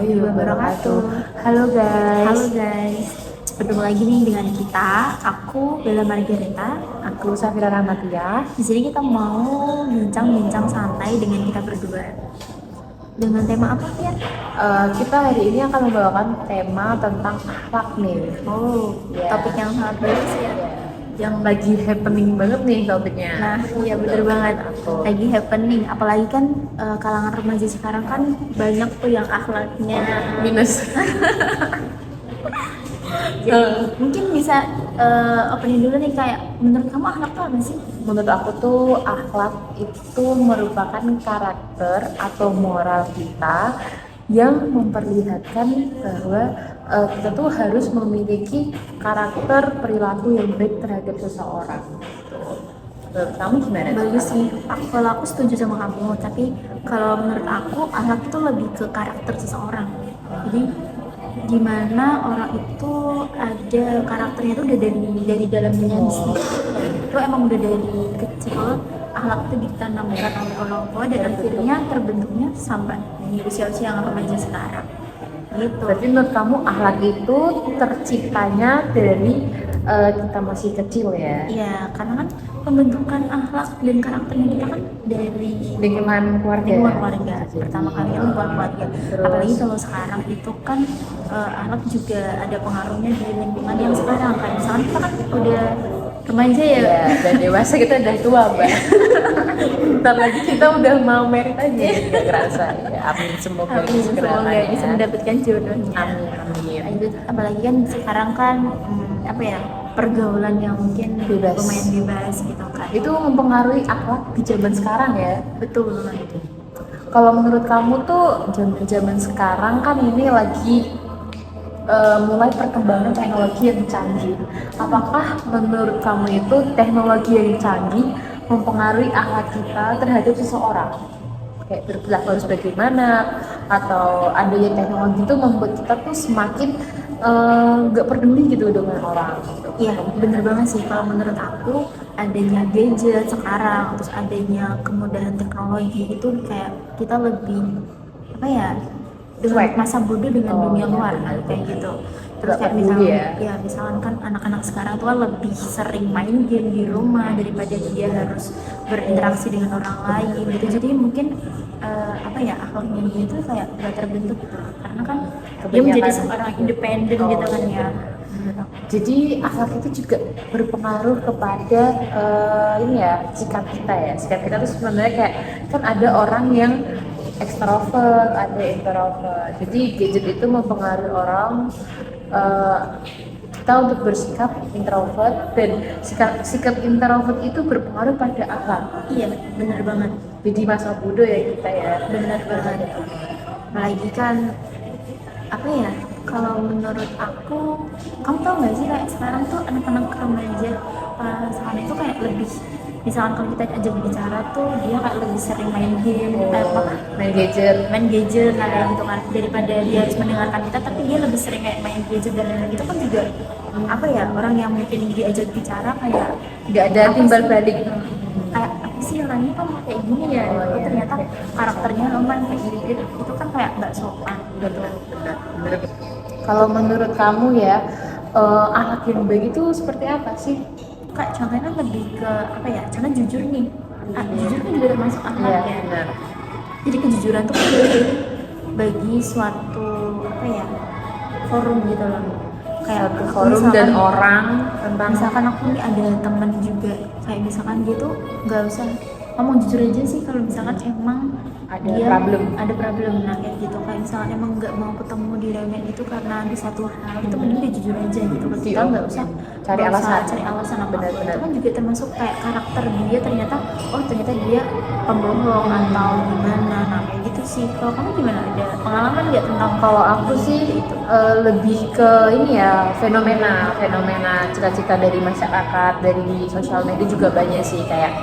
warahmatullahi wabarakatuh. Halo guys. Halo guys, bertemu lagi nih dengan kita. Aku Bella Margareta. Aku Safira Rahmatia. Di sini kita mau bincang-bincang santai dengan kita berdua. Dengan tema apa ya? Kita hari ini akan membawakan tema tentang akhlak nih. Oh, Ya. topik yang sangat bagus ya. Yang lagi happening banget nih topiknya. Nah, iya bener banget. Lagi happening. Apalagi kan kalangan remaja sekarang kan banyak tuh yang akhlaknya Minus. Jadi mungkin bisa opening dulu nih, kayak menurut kamu akhlak tuh apa sih? Menurut aku tuh akhlak itu merupakan karakter atau moral kita yang memperlihatkan bahwa kita tuh harus memiliki karakter perilaku yang baik terhadap seseorang. Menurut kamu gimana? Bagus sih. Kalau aku setuju sama kamu, tapi kalau menurut aku akhlak itu lebih ke karakter seseorang. Jadi gimana orang itu ada karakternya itu udah dari dalam dirinya sendiri. Itu emang udah dari kecil akhlak itu ditanamkan oleh orang tua dan akhirnya terbentuknya sampai di usia-usia yang remaja sekarang. Gitu. Berarti menurut kamu akhlak itu terciptanya dari kita masih kecil ya? Iya, karena kan pembentukan akhlak dan karakternya kita kan dari Lingkungan keluarga. lingkungan keluarga. Pertama kali kan lingkungan keluarga. Apalagi kalau sekarang itu kan akhlak juga ada pengaruhnya di lingkungan yang sekarang. Kayak misalnya kita kan udah remaja ya. Iya, dan dewasa kita udah tua, Mbak. Bentar lagi kita udah mau merit aja, nggak kerasa ya. Amin, semoga Amin, segera semoga ya. bisa mendapatkan jodohnya. Amin, amin. Lanjut, apalagi kan sekarang kan apa ya, pergaulan yang mungkin Bebas. lumayan bebas gitu kan. Itu mempengaruhi akhlak di zaman sekarang ya. Betul banget. Kalau menurut kamu tuh zaman sekarang kan ini lagi mulai perkembangan teknologi yang canggih. Apakah menurut kamu itu teknologi yang canggih mempengaruhi akhlak kita terhadap seseorang? Kayak berperilaku harus bagaimana, atau adanya teknologi itu membuat kita tuh semakin nggak peduli gitu dengan orang. Iya, bener banget sih. Kalau menurut aku, adanya gadget sekarang, terus adanya kemudahan teknologi itu kayak kita lebih apa ya, dengan Cuek. masa bodoh dengan Oh, dunia iya, luar benar. kayak gitu. Terus Nggak kayak peduli misalnya, ya. misalkan kan anak-anak sekarang tuh kan lebih sering main game di rumah daripada dia harus berinteraksi dengan orang lain gitu. Jadi mungkin apa ya, akhlaknya dia itu kayak gak terbentuk gitu. Karena kan dia menjadi Kebanyakan- seorang independen Oh, gitu kan ya. iya. Jadi akhlak itu juga berpengaruh kepada ini ya, sikap kita ya. Sikap kita tuh sebenarnya kayak kan ada orang yang ekstrovert, ada introvert. Jadi gadget itu mempengaruhi orang kita untuk bersikap introvert, dan sikap introvert itu berpengaruh pada akhlak. Iya, bener banget. Jadi masa bodoh ya kita ya. Bener banget. Apalagi kan apa ya, kalau menurut aku, kamu tau gak sih kayak sekarang tuh anak-anak remaja sekarang itu kayak lebih, misalkan kalau kita ajak bicara tuh dia kayak lebih sering main game, Main gadget. main gadget lah kayak gitu kan, daripada dia harus mendengarkan kita, tapi dia lebih sering kayak main gadget dan lain-lain. Itu kan juga apa ya, orang yang mungkin diajak bicara kayak Nggak ada apa timbal sih? balik. Kayak apa sih orangnya kok kayak gini ya, Oh, itu iya. ternyata karakternya lemah kayak gitu, itu kan kayak nggak sopan gitu. Kalau menurut kamu ya, akhlak yang baik itu seperti apa sih? Kayak contohnya lebih ke apa ya, contoh jujur nih. Jujur kan juga termasuk akhlak Iya, ya. benar. Jadi kejujuran tuh penting bagi suatu apa ya, forum gitu loh. Kayak Satu aku forum dan misalkan- orang tentang misalkan aku nih ada temen juga, kayak misalkan dia tuh nggak usah ngomong, jujur aja sih kalau misalkan emang Ada dia problem. ada problem, nah kayak gitu. Kayak misalkan emang nggak mau ketemu di remen itu karena ada satu hal, itu mending dia jujur aja gitu. Kita nggak usah Cari nggak usah alasan. cari alasan apa. Benar-benar. Itu kan juga termasuk kayak karakter dia, ternyata oh ternyata dia pembohong atau gimana. Nah kayak gitu sih. Kalau kamu gimana, ada pengalaman nggak tentang Kalau aku sih lebih ke ini ya, fenomena cita-cita dari masyarakat, dari sosial media juga banyak sih. Kayak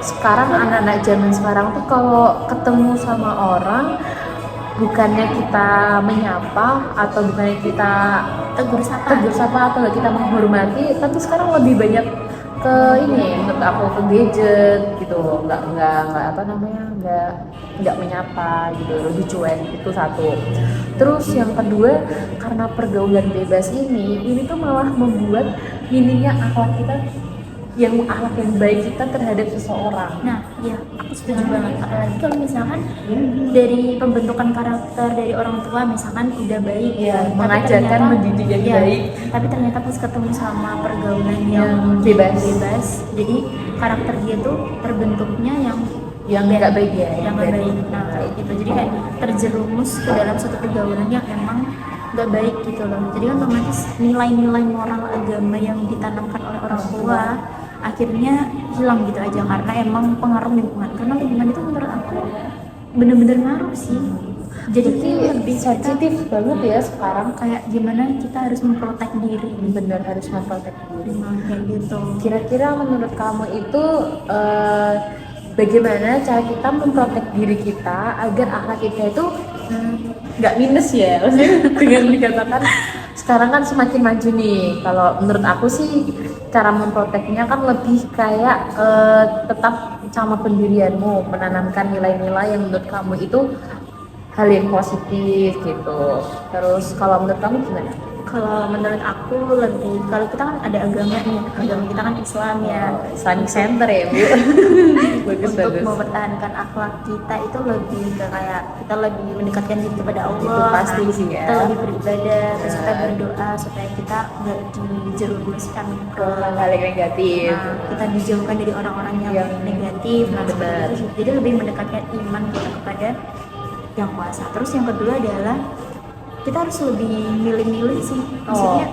sekarang anak-anak zaman sekarang tuh kalau ketemu sama orang, bukannya kita menyapa atau bukannya kita tegur sapa? atau nggak kita menghormati, tapi sekarang lebih banyak ke ini menurut aku ke gadget gitu, nggak apa namanya, nggak menyapa gitu, lebih cuek, itu satu. Terus yang kedua, karena pergaulan bebas ini tuh malah membuat minimnya akhlak kita, akhlak yang baik kita terhadap seseorang. Nah, iya, aku setuju banget. Apalagi kalau misalkan dari pembentukan karakter dari orang tua, misalkan udah baik, Ya, tapi mengajarkan ternyata- mendidik yang iya, baik. tapi ternyata pas ketemu sama pergaulan yang Bebas. jadi karakter dia tuh terbentuknya Yang nggak baik ya, yang nggak baik. Nah, kayak gitu. Jadi kayak terjerumus ke dalam suatu pergaulan yang emang nggak baik gitu loh. Jadi kan otomatis nilai-nilai moral agama yang ditanamkan oleh orang tua akhirnya hilang gitu aja karena emang pengaruh lingkungan. Karena lingkungan itu menurut aku bener-bener ngaruh sih. Jadi lebih sensitif banget ya sekarang. kayak gimana kita harus memprotek diri. Bener, harus memprotek diri. Kayak gitu. Kira-kira menurut kamu itu bagaimana cara kita memprotek diri kita agar akhlak kita itu nggak minus ya? Maksudnya dengan dikatakan sekarang kan semakin maju nih. Kalau menurut aku sih cara memproteknya kan lebih kayak tetap sama pendirianmu, menanamkan nilai-nilai yang menurut kamu itu hal yang positif gitu. Terus kalau menurut kamu gimana? Kalau menurut aku lebih, kalau kita kan ada agama nih, agama kita kan Islam ya. Islamic Center ya Bu. Bagus Untuk bagus. mempertahankan akhlak kita itu lebih ke kayak kita lebih mendekatkan diri kepada Allah. Itu pasti sih ya. Kita lebih beribadah, terus kita berdoa supaya kita nggak dijerumuskan ke Hal yang negatif. Nah, kita dijauhkan dari orang-orang yang negatif. Nah, seperti benar. itu sih. Jadi lebih mendekatkan iman kita kepada yang kuasa. Terus yang kedua adalah kita harus lebih milih-milih sih. Maksudnya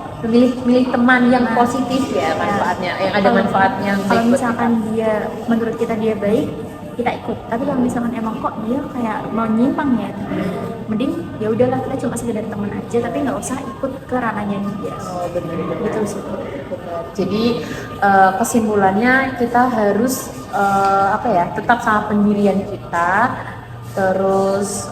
milih teman yang positif ya manfaatnya, yang ada manfaatnya. Kalau misalkan dia menurut kita dia baik, kita ikut. Tapi kalau misalkan emang kok dia kayak mau nyimpang ya, mending ya udahlah kita cuma sekedar teman aja, tapi nggak usah ikut ke ranahnya dia. Benar. Gitu sih. Jadi kesimpulannya kita harus tetap sama pendirian kita, terus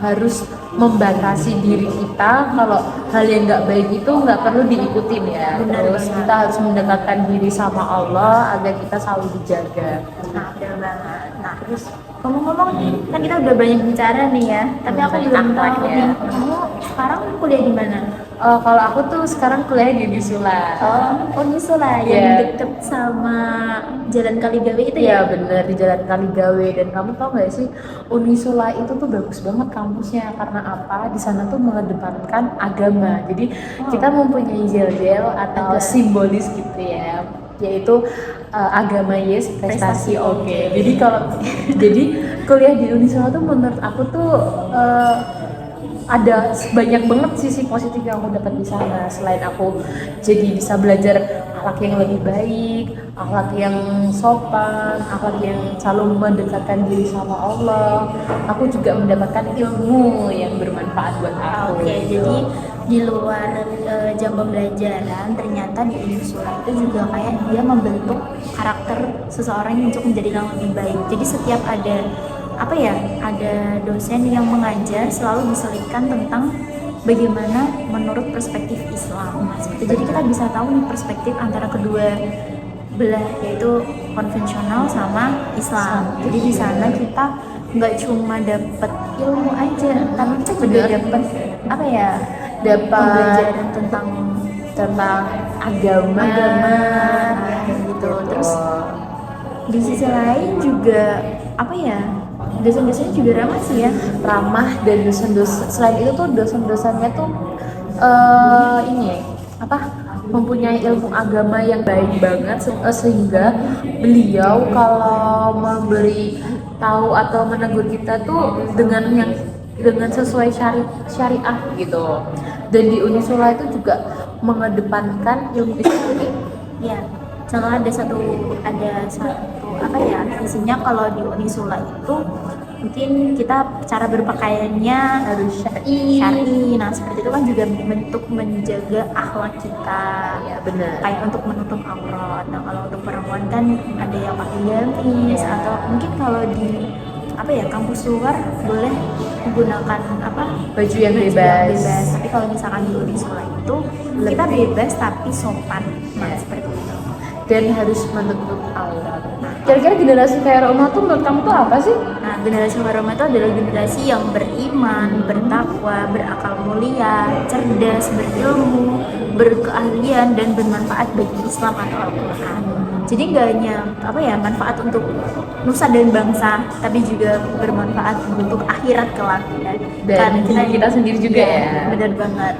harus membatasi diri kita kalau hal yang nggak baik itu nggak perlu diikutin ya. Terus kita harus mendekatkan diri sama Allah agar kita selalu dijaga. Nah, benar banget. Nah, terus ngomong-ngomong nih, kan kita udah banyak bicara nih ya, tapi aku belum tahu nih, kamu sekarang kuliah di mana? Kalau aku tuh sekarang kuliah di Unisula. Unisula yang deket sama Jalan Kaligawe itu ya? Iya bener, di Jalan Kaligawe. Dan kamu tau gak sih, Unisula itu tuh bagus banget kampusnya. Karena apa? Di sana tuh mengedepankan agama. Jadi kita mempunyai yel-yel atau simbolis gitu ya, yaitu agama yes, prestasi oke. Jadi jadi kuliah di Unisula tuh menurut aku tuh ada banyak banget sisi positif yang aku dapat di sana. Selain aku jadi bisa belajar akhlak yang lebih baik, akhlak yang sopan, akhlak yang selalu mendekatkan diri sama Allah, aku juga mendapatkan ilmu yang bermanfaat buat aku. Jadi di luar jam pembelajaran, ternyata di Unisula itu juga kayak dia membentuk karakter seseorang untuk menjadi yang lebih baik. Jadi setiap ada dosen yang mengajar selalu diselipkan tentang bagaimana menurut perspektif Islam. Jadi kita bisa tahu nih perspektif antara kedua belah, yaitu konvensional sama Islam. Jadi di sana kita nggak cuma dapat ilmu aja, tapi kita juga dapat pembelajaran tentang agama gitu. Terus di sisi lain juga dosen-dosennya juga ramah sih ya, dan dosen-dosen selain itu tuh dosen-dosennya tuh mempunyai ilmu agama yang baik banget, sehingga beliau kalau memberi tahu atau menegur kita tuh dengan sesuai syariah gitu. Dan di Unisula itu juga mengedepankan ilmu Islami. Ya, soalnya ada satu visinya kalau di Unisula itu mungkin kita cara berpakaiannya harus syar'i. Nah, seperti itu kan juga bentuk menjaga akhlak kita. Ya, benar. Kayak untuk menutup aurat. Nah, kalau untuk perempuan kan ada yang pakai gamis atau mungkin kalau di kampus luar boleh menggunakan baju yang bebas. Tapi kalau misalkan di Unisula itu kita bebas tapi sopan. Nah, seperti itu. dan harus menutup aurat. Kira-kira generasi kayak Roma tuh menurut kamu tuh apa sih? Nah, generasi Roma itu adalah generasi yang beriman, bertakwa, berakal mulia, cerdas, berilmu, berkeahlian, dan bermanfaat bagi Islam atau Al-Quran. Jadi nggak hanya manfaat untuk nusa dan bangsa, tapi juga bermanfaat untuk akhirat kelak. Dan kita sendiri juga ya. Benar banget.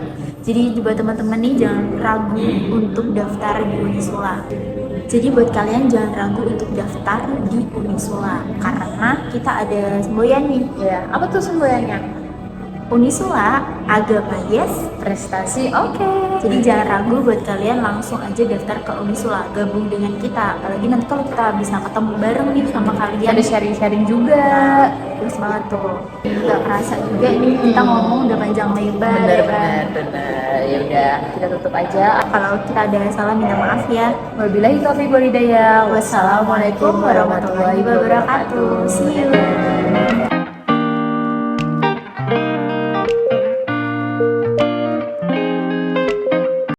Jadi buat teman-teman nih jangan ragu untuk daftar di Unisula. Jadi buat kalian jangan ragu untuk daftar di Unisula karena kita ada semboyan nih. Ya, apa tuh semboyannya? Unisula agama yes, Prestasi oke. jadi jangan ragu buat kalian langsung aja daftar ke Unisula, gabung dengan kita. Apalagi nanti kalau kita bisa ketemu bareng nih sama kalian, Ada sharing-sharing juga. terus banget tuh. Gak kerasa juga nih kita ngomong udah panjang lebar. Bener. Ya udah, kita tutup aja. Kalau kita ada salah minta maaf ya. Wabillahi taufiq wal hidayah. Wassalamualaikum warahmatullahi wabarakatuh. See you.